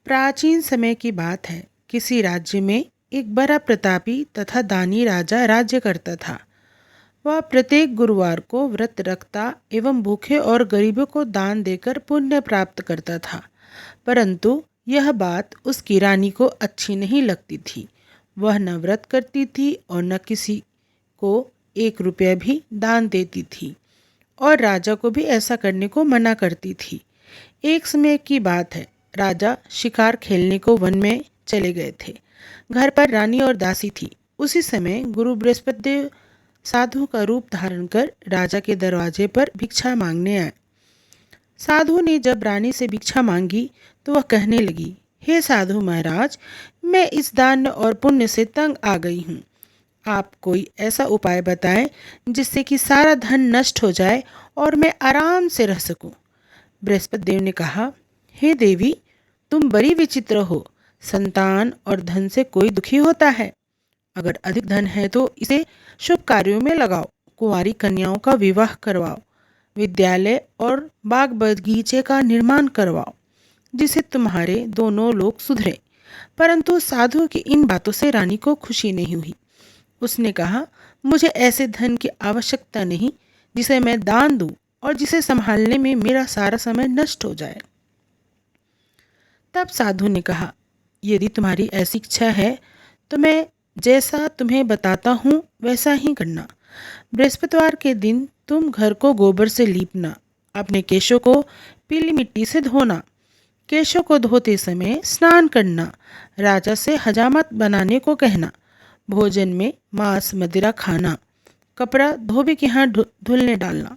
प्राचीन समय की बात है। किसी राज्य में एक बड़ा प्रतापी तथा दानी राजा राज्य करता था। वह प्रत्येक गुरुवार को व्रत रखता एवं भूखे और गरीबों को दान देकर पुण्य प्राप्त करता था। परंतु यह बात उसकी रानी को अच्छी नहीं लगती थी। वह न व्रत करती थी और न किसी को 1 रुपया भी दान देती थी और राजा को भी ऐसा करने को मना करती थी। एक समय की बात है। राजा शिकार खेलने को वन में चले गए थे। घर पर रानी और दासी थी। उसी समय गुरु बृहस्पति देव साधु का रूप धारण कर राजा के दरवाजे पर भिक्षा मांगने आए। साधु ने जब रानी से भिक्षा मांगी तो वह कहने लगी, हे साधु महाराज, मैं इस दान और पुण्य से तंग आ गई हूँ। आप कोई ऐसा उपाय बताएं जिससे कि सारा धन नष्ट हो जाए और मैं आराम से रह सकूं। बृहस्पति देव ने कहा, हे देवी, तुम बड़ी विचित्र हो। संतान और धन से कोई दुखी होता है। अगर अधिक धन है तो इसे शुभ कार्यों में लगाओ। कुंवारी कन्याओं का विवाह करवाओ। विद्यालय और बाग बगीचे का निर्माण करवाओ, जिससे तुम्हारे दोनों लोग सुधरे। परंतु साधु की इन बातों से रानी को खुशी नहीं हुई। उसने कहा, मुझे ऐसे धन की आवश्यकता नहीं जिसे मैं दान दूं और जिसे संभालने में मेरा सारा समय नष्ट हो जाए। तब साधु ने कहा, यदि तुम्हारी ऐसी इच्छा है तो मैं जैसा तुम्हें बताता हूँ वैसा ही करना। बृहस्पतिवार के दिन तुम घर को गोबर से लीपना। अपने केशों को पीली मिट्टी से धोना। केशों को धोते समय स्नान करना। राजा से हजामत बनाने को कहना। भोजन में मांस मदिरा खाना। कपड़ा धोबी के यहाँ धुलने डालना।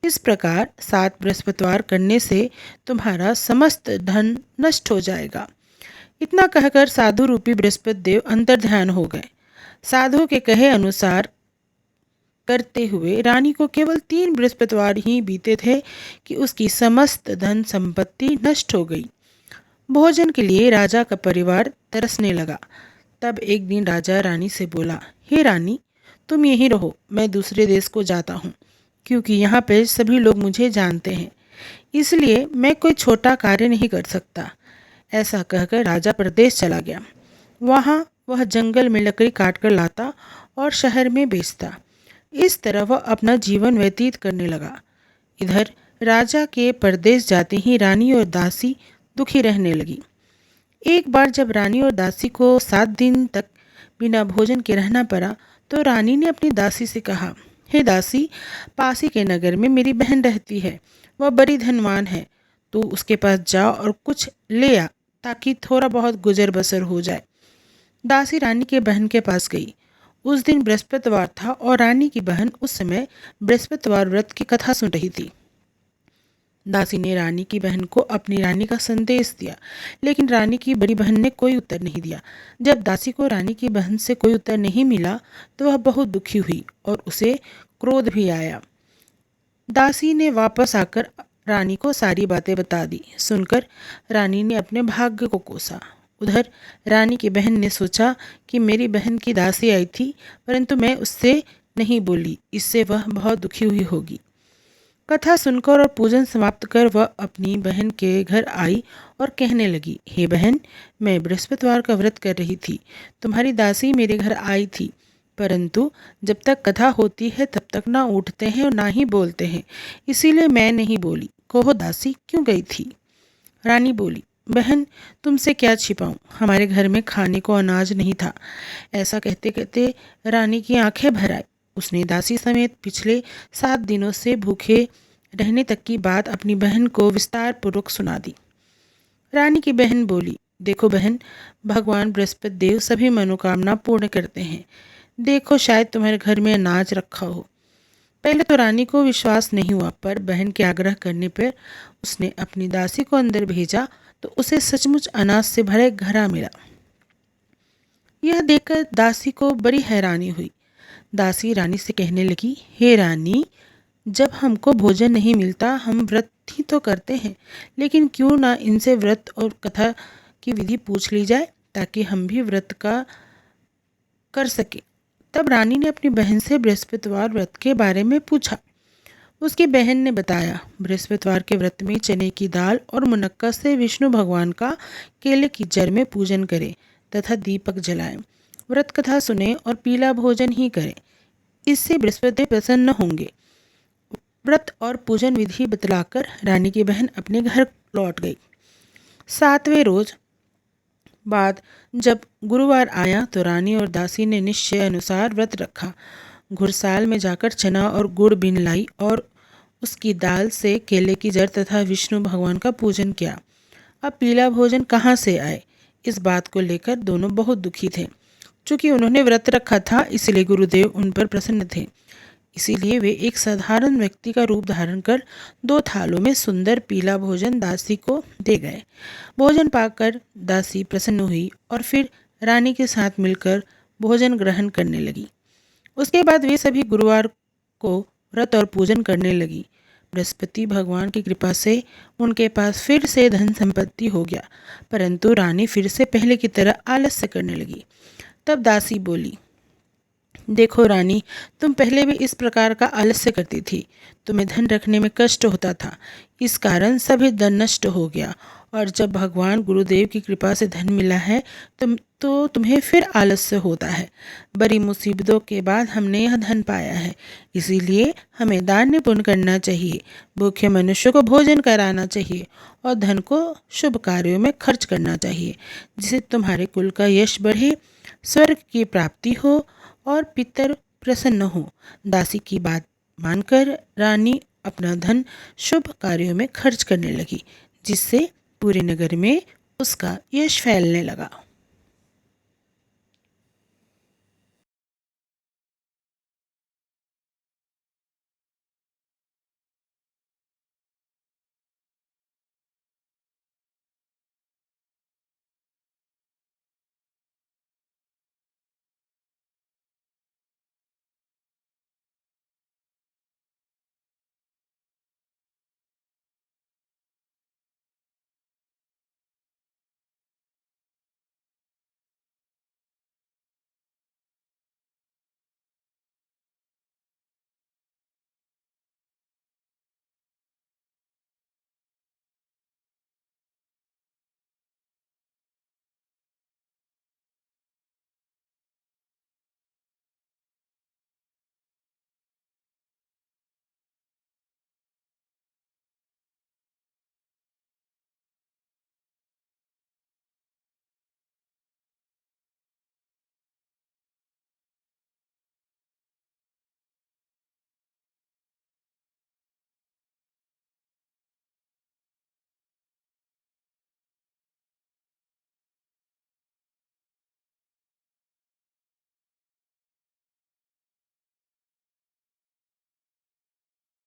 इस प्रकार 7 बृहस्पतिवार करने से तुम्हारा समस्त धन नष्ट हो जाएगा। इतना कहकर साधु रूपी बृहस्पति देव अंतर्ध्यान हो गए। साधु के कहे अनुसार करते हुए रानी को केवल 3 बृहस्पतिवार ही बीते थे कि उसकी समस्त धन संपत्ति नष्ट हो गई। भोजन के लिए राजा का परिवार तरसने लगा। तब एक दिन राजा रानी से बोला, हे रानी, तुम यहीं रहो, मैं दूसरे देश को जाता हूँ, क्योंकि यहाँ पे सभी लोग मुझे जानते हैं, इसलिए मैं कोई छोटा कार्य नहीं कर सकता। ऐसा कहकर राजा प्रदेश चला गया। वहाँ वह जंगल में लकड़ी काट कर लाता और शहर में बेचता। इस तरह वह अपना जीवन व्यतीत करने लगा। इधर राजा के परदेश जाते ही रानी और दासी दुखी रहने लगी। एक बार जब रानी और दासी को 7 दिन तक बिना भोजन के रहना पड़ा तो रानी ने अपनी दासी से कहा, हे दासी, पास ही के नगर में मेरी बहन रहती है। वह बड़ी धनवान है। तू उसके पास जा और कुछ ले आ ताकि थोड़ा बहुत गुजर बसर हो जाए। दासी रानी के बहन के पास गई। उस दिन बृहस्पतिवार था और रानी की बहन उस समय बृहस्पतिवार व्रत की कथा सुन रही थी। दासी ने रानी की बहन को अपनी रानी का संदेश दिया, लेकिन रानी की बड़ी बहन ने कोई उत्तर नहीं दिया। जब दासी को रानी की बहन से कोई उत्तर नहीं मिला तो वह बहुत दुखी हुई और उसे क्रोध भी आया। दासी ने वापस आकर रानी को सारी बातें बता दी। सुनकर रानी ने अपने भाग्य को कोसा। उधर रानी की बहन ने सोचा कि मेरी बहन की दासी आई थी, परंतु मैं उससे नहीं बोली, इससे वह बहुत दुखी हुई होगी। कथा सुनकर और पूजन समाप्त कर वह अपनी बहन के घर आई और कहने लगी, हे बहन, मैं बृहस्पतिवार का व्रत कर रही थी। तुम्हारी दासी मेरे घर आई थी, परंतु जब तक कथा होती है तब तक ना उठते हैं और ना ही बोलते हैं, इसीलिए मैं नहीं बोली। कहो दासी, क्यों गई थी? रानी बोली, बहन, तुमसे क्या छिपाऊं, हमारे घर में खाने को अनाज नहीं था। ऐसा कहते कहते रानी की आंखें भर आई। उसने दासी समेत पिछले 7 दिनों से भूखे रहने तक की बात अपनी बहन को विस्तार पूर्वक सुना दी। रानी की बहन बोली, देखो बहन, भगवान बृहस्पति देव सभी मनोकामना पूर्ण करते हैं। देखो, शायद तुम्हारे घर में अनाज रखा हो। पहले तो रानी को विश्वास नहीं हुआ, पर बहन के आग्रह करने पर उसने अपनी दासी को अंदर भेजा तो उसे सचमुच अनाज से भरे घड़ा मिला। यह देखकर दासी को बड़ी हैरानी हुई। दासी रानी से कहने लगी, हे रानी, जब हमको भोजन नहीं मिलता हम व्रत ही तो करते हैं, लेकिन क्यों ना इनसे व्रत और कथा की विधि पूछ ली जाए ताकि हम भी व्रत का कर सके। तब रानी ने अपनी बहन से बृहस्पतिवार व्रत के बारे में पूछा। उसकी बहन ने बताया, बृहस्पतिवार के व्रत में चने की दाल और मुनक्का से विष्णु भगवान का केले की जड़ में पूजन करें तथा दीपक जलाएं। व्रत कथा सुने और पीला भोजन ही करें, इससे बृहस्पति प्रसन्न होंगे। व्रत और पूजन विधि बतलाकर रानी की बहन अपने घर लौट गई। 7वें रोज बाद जब गुरुवार आया तो रानी और दासी ने निश्चय अनुसार व्रत रखा। घुड़साल में जाकर चना और गुड़ बीन लाई और उसकी दाल से केले की जड़ तथा विष्णु भगवान का पूजन किया। अब पीला भोजन कहाँ से आए, इस बात को लेकर दोनों बहुत दुखी थे। चूँकि उन्होंने व्रत रखा था, इसलिए गुरुदेव उन पर प्रसन्न थे। इसीलिए वे एक साधारण व्यक्ति का रूप धारण कर 2 थालों में सुंदर पीला भोजन दासी को दे गए। भोजन पाकर दासी प्रसन्न हुई और फिर रानी के साथ मिलकर भोजन ग्रहण करने लगी। उसके बाद वे सभी गुरुवार को व्रत और पूजन करने लगी। बृहस्पति भगवान की कृपा से उनके पास फिर से धन संपत्ति हो गया, परंतु रानी फिर से पहले की तरह आलस्य करने लगी। तब दासी बोली, देखो रानी, तुम पहले भी इस प्रकार का आलस्य करती थी। तुम्हें धन रखने में कष्ट होता था, इस कारण सभी धन नष्ट हो गया, और जब भगवान गुरुदेव की कृपा से धन मिला है तो तुम्हें फिर आलस्य होता है। बड़ी मुसीबतों के बाद हमने यह धन पाया है, इसीलिए हमें दान पुण्य करना चाहिए, भूखे मनुष्य को भोजन कराना चाहिए और धन को शुभ कार्यों में खर्च करना चाहिए, जिससे तुम्हारे कुल का यश बढ़े, स्वर्ग की प्राप्ति हो और पितर प्रसन्न हो। दासी की बात मानकर रानी अपना धन शुभ कार्यों में खर्च करने लगी, जिससे पूरे नगर में उसका यश फैलने लगा।